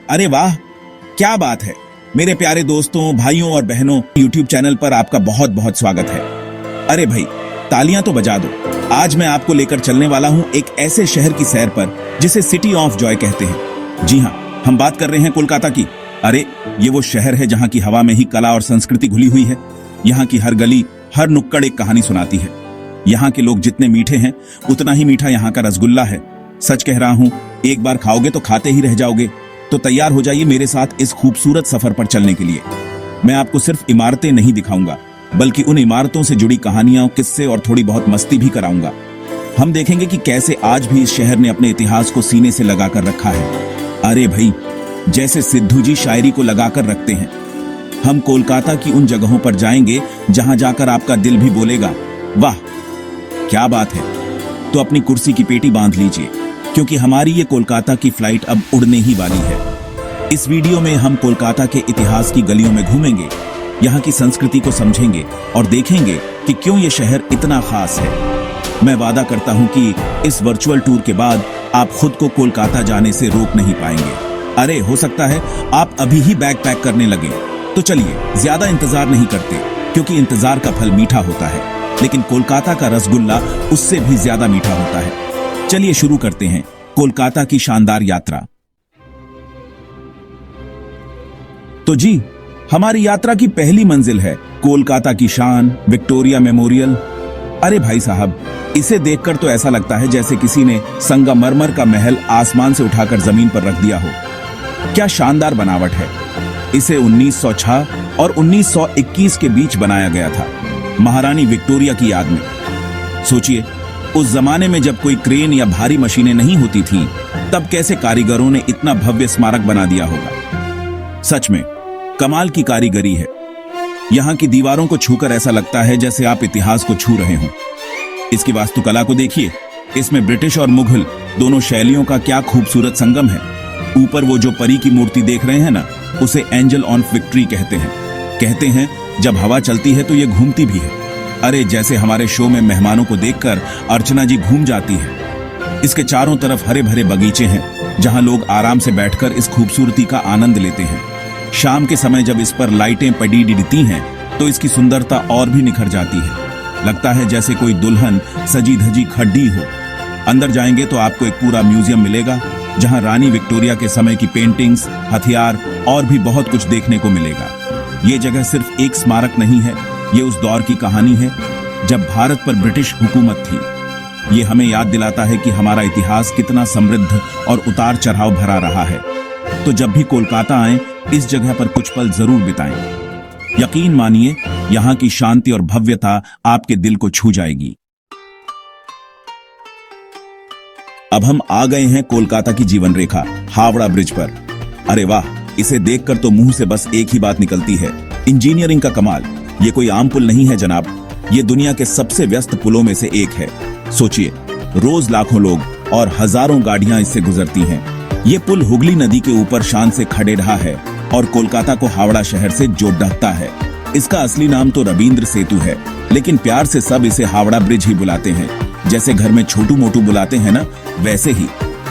अरे वाह, क्या बात है। मेरे प्यारे दोस्तों, भाइयों और बहनों, YouTube चैनल पर आपका बहुत बहुत स्वागत है। अरे भाई, तालियां तो बजा दो। आज मैं आपको लेकर चलने वाला हूं एक ऐसे शहर की सैर पर जिसे सिटी ऑफ जॉय कहते हैं। जी हां, हम बात कर रहे हैं कोलकाता की। अरे, ये वो शहर है जहां की हवा में ही कला और संस्कृति घुली हुई है। यहाँ की हर गली, हर नुक्कड़ एक कहानी सुनाती है। यहाँ के लोग जितने मीठे हैं, उतना ही मीठा यहाँ का रसगुल्ला है। सच कह रहा हूँ, एक बार खाओगे तो खाते ही रह जाओगे। तो तैयार हो जाइए मेरे साथ इस खूबसूरत सफर पर चलने के लिए। मैं आपको सिर्फ इमारतें नहीं दिखाऊंगा, बल्कि उन इमारतों से जुड़ी कहानियां, किस्से और थोड़ी बहुत मस्ती भी कराऊंगा। हम देखेंगे कि कैसे आज भी इस शहर ने अपने इतिहास को सीने से लगाकर रखा है। अरे भाई, जैसे सिद्धू जी शायरी को लगाकर रखते हैं। हम कोलकाता की उन जगहों पर जाएंगे जहां जाकर आपका दिल भी बोलेगा, वाह क्या बात है। तो अपनी कुर्सी की पेटी बांध लीजिए, क्योंकि हमारी ये कोलकाता की फ्लाइट अब उड़ने ही वाली है। इस वीडियो में हम कोलकाता के इतिहास की गलियों में घूमेंगे, यहाँ की संस्कृति को समझेंगे और देखेंगे कि क्यों ये शहर इतना खास है। मैं वादा करता हूँ कि इस वर्चुअल टूर के बाद आप खुद को कोलकाता जाने से रोक नहीं पाएंगे। अरे, हो सकता है आप अभी ही बैग पैक करने लगे। तो चलिए, ज्यादा इंतजार नहीं करते, क्योंकि इंतजार का फल मीठा होता है, लेकिन कोलकाता का रसगुल्ला उससे भी ज्यादा मीठा होता है। चलिए शुरू करते हैं कोलकाता की शानदार यात्रा। तो जी, हमारी यात्रा की पहली मंजिल है कोलकाता की शान, विक्टोरिया मेमोरियल। अरे भाई साहब, इसे देखकर तो ऐसा लगता है जैसे किसी ने संगमरमर का महल आसमान से उठाकर जमीन पर रख दिया हो। क्या शानदार बनावट है। इसे 1906 और 1921 के बीच बनाया गया था, महारानी विक्टोरिया की याद में। सोचिए, उस जमाने में जब कोई क्रेन या भारी मशीनें नहीं होती थीं, तब कैसे कारीगरों ने इतना भव्य स्मारक बना दिया होगा। सच में कमाल की कारीगरी है। यहाँ की दीवारों को छूकर ऐसा लगता है जैसे आप इतिहास को छू रहे हों। इसकी वास्तुकला को देखिए, इसमें ब्रिटिश और मुगल दोनों शैलियों का क्या खूबसूरत संगम है। ऊपर वो जो परी की मूर्ति देख रहे हैं ना, उसे एंजल ऑन विक्ट्री कहते हैं। कहते हैं जब हवा चलती है तो ये घूमती भी है। अरे, जैसे हमारे शो में मेहमानों को देखकर अर्चना जी घूम जाती है। इसके चारों तरफ हरे भरे बगीचे हैं, जहां लोग आराम से बैठकर इस खूबसूरती का आनंद लेते हैं। शाम के समय जब इस पर लाइटें पड़ी हैं, तो इसकी सुंदरता और भी निखर जाती है। लगता है जैसे कोई दुल्हन सजी धजी खड़ी हो। अंदर जाएंगे तो आपको एक पूरा म्यूजियम मिलेगा, जहां रानी विक्टोरिया के समय की पेंटिंग्स, हथियार और भी बहुत कुछ देखने को मिलेगा। ये जगह सिर्फ एक स्मारक नहीं है, ये उस दौर की कहानी है जब भारत पर ब्रिटिश हुकूमत थी। ये हमें याद दिलाता है कि हमारा इतिहास कितना समृद्ध और उतार चढ़ाव भरा रहा है। तो जब भी कोलकाता आए, इस जगह पर कुछ पल जरूर बिताएं। यकीन मानिए, यहाँ की शांति और भव्यता आपके दिल को छू जाएगी। अब हम आ गए हैं कोलकाता की जीवन रेखा, हावड़ा ब्रिज पर। अरे वाह, इसे देखकर तो मुंह से बस एक ही बात निकलती है, इंजीनियरिंग का कमाल। ये कोई आम पुल नहीं है जनाब, ये दुनिया के सबसे व्यस्त पुलों में से एक है। सोचिए, रोज लाखों लोग और हजारों गाड़ियां इससे गुजरती हैं। ये पुल हुगली नदी के ऊपर शान से खड़े रहा है और कोलकाता को हावड़ा शहर से जोड़ रखता है। इसका असली नाम तो रविंद्र सेतु है, लेकिन प्यार से सब इसे हावड़ा ब्रिज ही बुलाते हैं। जैसे घर में छोटू मोटू बुलाते हैं ना, वैसे ही।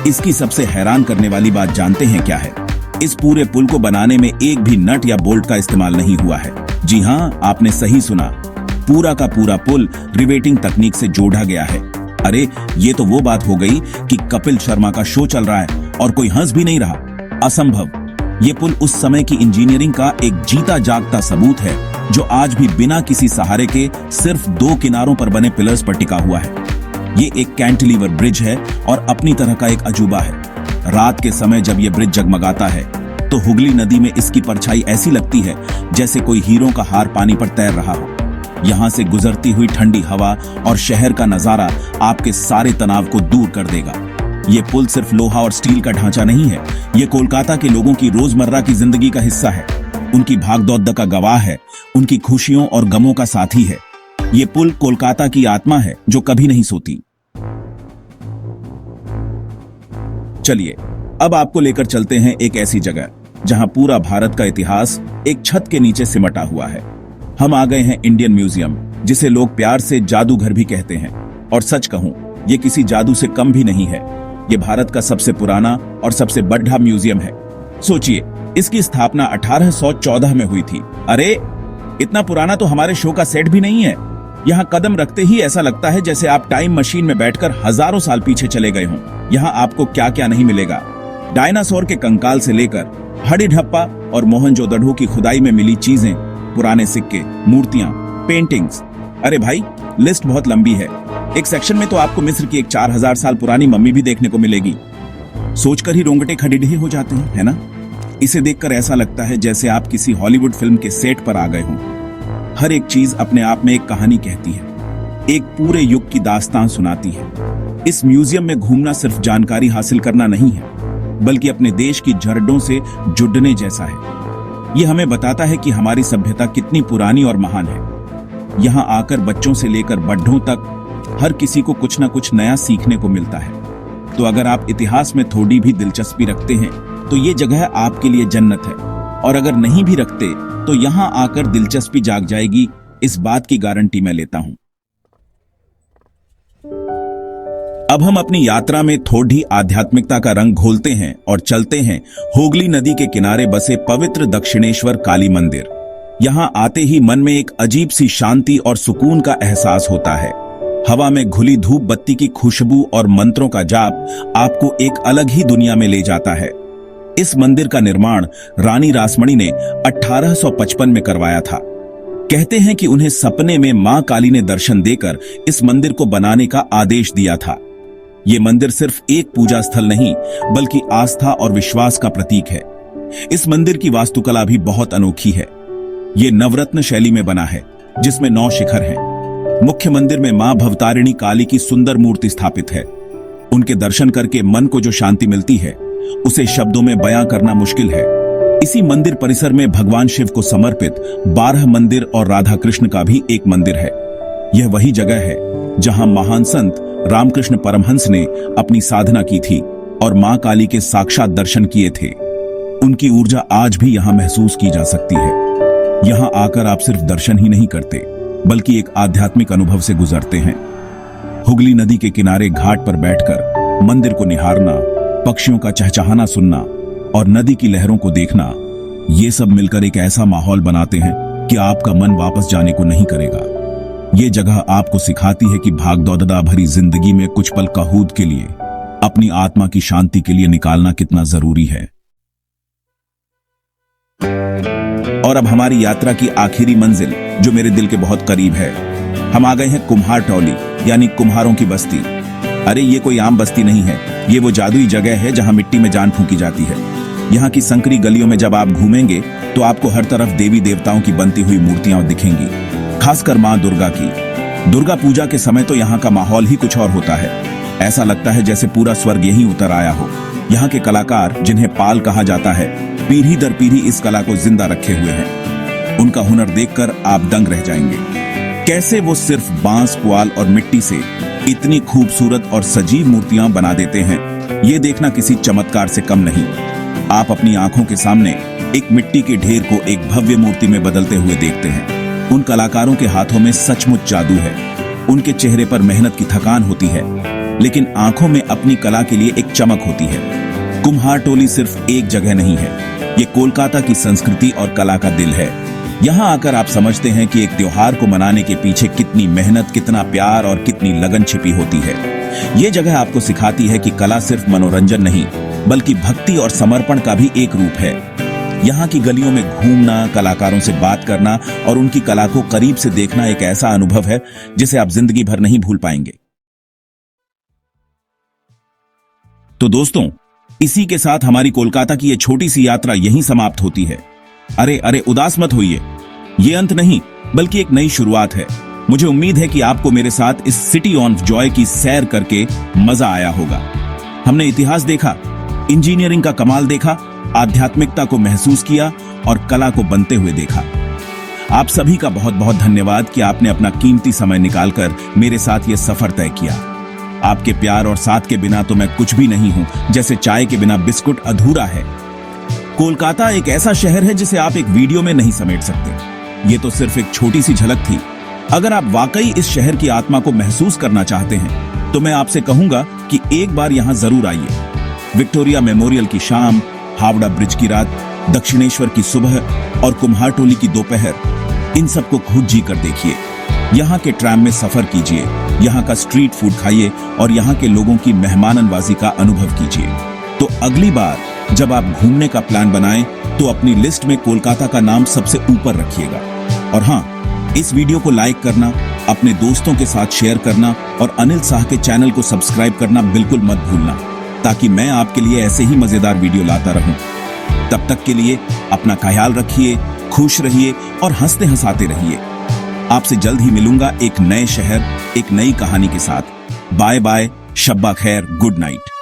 इसकी सबसे हैरान करने वाली बात जानते हैं क्या है? इस पूरे पुल को बनाने में एक भी नट या बोल्ट का इस्तेमाल नहीं हुआ है। जी हाँ, आपने सही सुना, पूरा का पूरा पुल रिवेटिंग तकनीक से जोड़ा गया है। अरे, ये तो वो बात हो गई कि कपिल शर्मा का शो चल रहा है और कोई हंस भी नहीं रहा। असंभव। ये पुल उस समय की इंजीनियरिंग का एक जीता जागता सबूत है, जो आज भी बिना किसी सहारे के सिर्फ 2 किनारों पर बने पिलर्स पर टिका हुआ है। ये एक कैंटिलीवर ब्रिज है और अपनी तरह का एक अजूबा है। रात के समय जब ये ब्रिज जगमगाता है, तो हुगली नदी में इसकी परछाई ऐसी लगती है जैसे कोई हीरों का हार पानी पर तैर रहा हो। यहाँ से गुजरती हुई ठंडी हवा और शहर का नजारा आपके सारे तनाव को दूर कर देगा। ये पुल सिर्फ लोहा और स्टील का ढांचा नहीं है, ये कोलकाता के लोगों की रोजमर्रा की जिंदगी का हिस्सा है, उनकी भागदौड़ का गवाह है, उनकी खुशियों और गमों का साथी है। ये पुल कोलकाता की आत्मा है, जो कभी नहीं सोती। चलिए, अब आपको लेकर चलते हैं एक ऐसी जगह जहां पूरा भारत का इतिहास एक छत के नीचे सिमटा हुआ है। हम आ गए हैं इंडियन म्यूजियम, जिसे लोग प्यार से जादूघर भी कहते हैं। और सच कहूं, ये किसी जादू से कम भी नहीं है। ये भारत का सबसे पुराना और सबसे बड़ा म्यूजियम है। सोचिए, इसकी स्थापना 1814 में हुई थी। अरे, इतना पुराना तो हमारे शो का सेट भी नहीं है। यहाँ कदम रखते ही ऐसा लगता है जैसे आप टाइम मशीन में बैठकर हजारों साल पीछे चले गए हों। यहाँ आपको क्या क्या नहीं मिलेगा। डायनासोर के कंकाल से लेकर हडिढप्पा और मोहनजोदड़ो की खुदाई में मिली चीजें, पुराने सिक्के, मूर्तियां, पेंटिंग्स। अरे भाई, लिस्ट बहुत लंबी है। एक सेक्शन में तो आपको मिस्र की एक 4000 साल पुरानी मम्मी भी देखने को मिलेगी। सोचकर ही रोंगटे खड़े हो जाते हैं, है ना? इसे देखकर ऐसा लगता है जैसे आप किसी हॉलीवुड फिल्म के सेट पर आ गए हों। हर एक चीज अपने आप में एक कहानी कहती है, एक पूरे युग की दास्तान सुनाती है। इस म्यूजियम में घूमना सिर्फ जानकारी हासिल करना नहीं है, बल्कि अपने देश की जड़ों से जुड़ने जैसा है। यह हमें बताता है कि हमारी सभ्यता कितनी पुरानी और महान है। यहाँ आकर बच्चों से लेकर बड्ढों तक हर किसी को कुछ न कुछ नया सीखने को मिलता है। तो अगर आप इतिहास में थोड़ी भी दिलचस्पी रखते हैं तो ये जगह आपके लिए जन्नत है, और अगर नहीं भी रखते तो यहाँ आकर दिलचस्पी जाग जाएगी, इस बात की गारंटी मैं लेता हूं। अब हम अपनी यात्रा में थोड़ी आध्यात्मिकता का रंग घोलते हैं और चलते हैं होगली नदी के किनारे बसे पवित्र दक्षिणेश्वर काली मंदिर। यहाँ आते ही मन में एक अजीब सी शांति और सुकून का एहसास होता है। हवा में घुली धूप बत्ती की खुशबू और मंत्रों का जाप आपको एक अलग ही दुनिया में ले जाता है। इस मंदिर का निर्माण रानी रासमणी ने 1855 में करवाया था। कहते हैं कि उन्हें सपने में मां काली ने दर्शन देकर इस मंदिर को बनाने का आदेश दिया था। ये मंदिर सिर्फ एक पूजा स्थल नहीं, बल्कि आस्था और विश्वास का प्रतीक है। इस मंदिर की वास्तुकला भी बहुत अनोखी है। ये नवरत्न शैली में बना है, जिसमें 9 शिखर हैं। मुख्य मंदिर में मां भवतारिणी काली की सुंदर मूर्ति स्थापित है। उनके दर्शन करके मन को जो शांति मिलती है, उसे शब्दों में बयां करना मुश्किल है। इसी मंदिर परिसर में भगवान शिव को समर्पित 12 मंदिर और राधा कृष्ण का भी एक मंदिर है। यह वही जगह है जहां महान संत रामकृष्ण परमहंस ने अपनी साधना की थी और मां काली के साक्षात दर्शन किए थे। उनकी ऊर्जा आज भी यहां महसूस की जा सकती है। यहां आकर आप सिर्फ दर्शन ही नहीं करते, बल्कि एक आध्यात्मिक अनुभव से गुजरते हैं। हुगली नदी के किनारे घाट पर बैठकर मंदिर को निहारना, पक्षियों का चहचहाना सुनना और नदी की लहरों को देखना, ये सब मिलकर एक ऐसा माहौल बनाते हैं कि आपका मन वापस जाने को नहीं करेगा। ये जगह आपको सिखाती है कि भागदौड़ भरी जिंदगी में कुछ पल कहूद के लिए, अपनी आत्मा की शांति के लिए निकालना कितना जरूरी है। और अब हमारी यात्रा की आखिरी मंजिल, जो मेरे दिल के बहुत करीब है। हम आ गए हैं कुम्हार टोली, यानी कुम्हारों की बस्ती। अरे, ये कोई आम बस्ती नहीं है। ये वो जादुई जगह है जहां मिट्टी में जान फूंकी जाती है। यहाँ की संकरी गलियों में जब आप घूमेंगे तो आपको हर तरफ देवी देवताओं की बनती हुई मूर्तियां दिखेंगी, खासकर मां दुर्गा की। दुर्गा पूजा के समय तो यहाँ का माहौल ही कुछ और होता है। ऐसा लगता है जैसे पूरा स्वर्ग यहीं उतर आया हो। यहाँ के कलाकार, जिन्हें पाल कहा जाता है, पीढ़ी दर पीढ़ी इस कला को जिंदा रखे हुए हैं। उनका हुनर देखकर आप दंग रह जाएंगे। कैसे वो सिर्फ बांस, पुआल और मिट्टी से इतनी खूबसूरत और सजीव मूर्तियां बना देते हैं, ये देखना किसी चमत्कार से कम नहीं। आप अपनी आंखों के सामने एक मिट्टी के ढेर को एक भव्य मूर्ति में बदलते हुए देखते हैं। उन कलाकारों के हाथों में सचमुच जादू है। उनके चेहरे पर मेहनत की थकान होती है, लेकिन आंखों में अपनी कला के लिए एक चमक होती है। कुम्हार टोली सिर्फ एक जगह नहीं है, ये कोलकाता की संस्कृति और कला का दिल है। यहाँ आकर आप समझते हैं कि एक त्योहार को मनाने के पीछे कितनी मेहनत, कितना प्यार और कितनी लगन छिपी होती है। ये जगह आपको सिखाती है कि कला सिर्फ मनोरंजन नहीं, बल्कि भक्ति और समर्पण का भी एक रूप है। यहाँ की गलियों में घूमना, कलाकारों से बात करना और उनकी कला को करीब से देखना एक ऐसा अनुभव है जिसे आप जिंदगी भर नहीं भूल पाएंगे। तो दोस्तों, इसी के साथ हमारी कोलकाता की ये छोटी सी यात्रा यहीं समाप्त होती है। अरे उदास मत होइए, ये अंत नहीं, बल्कि एक नई शुरुआत है। मुझे उम्मीद है कि आपको मेरे साथ इस सिटी ऑफ जॉय की सैर करके मजा आया होगा। हमने इतिहास देखा, इंजीनियरिंग का कमाल देखा, आध्यात्मिकता को महसूस किया और कला को बनते हुए देखा। आप सभी का बहुत बहुत धन्यवाद कि आपने अपना कीमती समय निकालकर मेरे साथ ये सफर तय किया। आपके प्यार और साथ के बिना तो मैं कुछ भी नहीं हूं, जैसे चाय के बिना बिस्कुट अधूरा है। कोलकाता एक ऐसा शहर है जिसे आप एक वीडियो में नहीं समेट सकते। ये तो सिर्फ एक छोटी सी झलक थी। अगर आप वाकई इस शहर की आत्मा को महसूस करना चाहते हैं, तो मैं आपसे कहूंगा कि एक बार यहां जरूर आइए। विक्टोरिया मेमोरियल की शाम, हावड़ा ब्रिज की रात, दक्षिणेश्वर की सुबह और कुम्हारटोली की दोपहर, इन सबको खुद जी कर देखिए। यहाँ के ट्रैम में सफर कीजिए, यहाँ का स्ट्रीट फूड खाइए और यहाँ के लोगों की मेहमाननवाजी का अनुभव कीजिए। तो अगली बार जब आप घूमने का प्लान बनाएं तो अपनी लिस्ट में कोलकाता का नाम सबसे ऊपर रखिएगा। और हाँ, इस वीडियो को लाइक करना, अपने दोस्तों के साथ शेयर करना और अनिल शाह के चैनल को सब्सक्राइब करना बिल्कुल मत भूलना, ताकि मैं आपके लिए ऐसे ही मजेदार वीडियो लाता रहूं। तब तक के लिए अपना ख्याल रखिए, खुश रहिए और हंसते हंसाते रहिए। आपसे जल्द ही मिलूंगा एक नए शहर, एक नई कहानी के साथ। बाय बाय, शब्बा खैर, गुड नाइट।